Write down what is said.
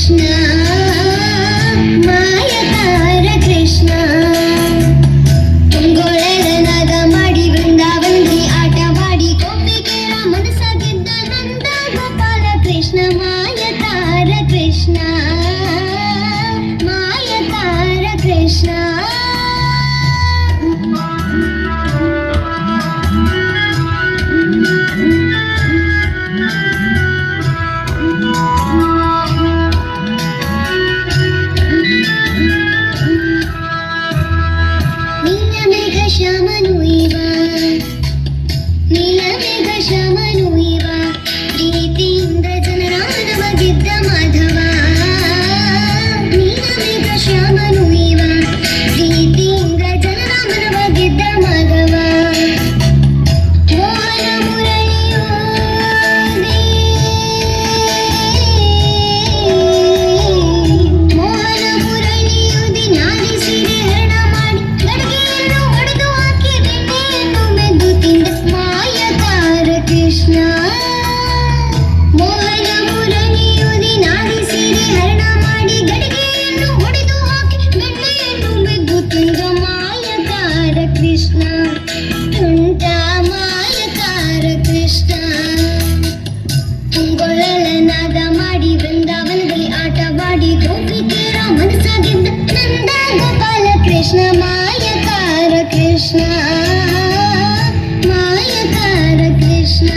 ಕೃಷ್ಣ ಮಾಯಕಾರ ಕೃಷ್ಣ ತುಂಗೊಳಲನಾದ ಮಾಡಿ ಬೃಂದಾವನದಲ್ಲಿ ಆಟವಾಡಿ ಗೋಪಿಕೆರ ಮನಸ ಗೆದ್ದ ನಂದ ಗೋಪಾಲ ಕೃಷ್ಣ ಮಾಯಕಾರ ಕೃಷ್ಣ ಮಾಯಕಾರ ಕೃಷ್ಣ ಶ್ಯಾಮನು ಇವ ನೀಲಮೇಘ ಶ್ಯಾಮನು ಇವ ಪ್ರೀತಿಯಿಂದ ಜನರಾನವ ಗೆದ್ದ ಮಾಧವ ನೀಲಮೇಘ ಶ್ಯಾಮನು ಇವ ಪ್ರೀತಿಯಿಂದ ಜನರಾಮನವ ಗೆದ್ದ ಮಾಧವ ಮೋಹನ ಮುರಳಿಯೋ ಮೋಹನ ಮುರಳಿಯುದಿ ನಾಡಿಸಿದೆ ಹರಣ ಮಾಡಿ ಗಡಿಗೆಯನ್ನು ಹೊಡೆದು ಹಾಕಿ ಬೆಣ್ಣೆಯನ್ನು ಮೆದ್ದು ತಿಂದ ಮಾಯಕಾರ ಕೃಷ್ಣ ಮೋಹನ ಮುರಳಿಯುದಿ ನಾಡಿಸಿದೆ ಹರಣ ಮಾಡಿ ಗಡಿಗೆಯನ್ನು ಹೊಡೆದು ಹಾಕಿ ಬೆಣ್ಣೆಯನ್ನು ಮೆದ್ದು ತಿಂದ ಮಾಯಕಾರ ಕೃಷ್ಣ ತುಂಟ ಮಾಯಕಾರ ಕೃಷ್ಣ ತುಂಗೊಳಲನಾದ ಮಾಡಿ ಬೃಂದಾವನದಲ್ಲಿ ಆಟವಾಡಿ ಗೋಪಿಕೆರ ಮನಸ ಗೆದ್ದ ನಂದ ಗೋಪಾಲ ಕೃಷ್ಣ ಮಾಯಕಾರ ಕೃಷ್ಣ ಮಾಯಕಾರ ಕೃಷ್ಣ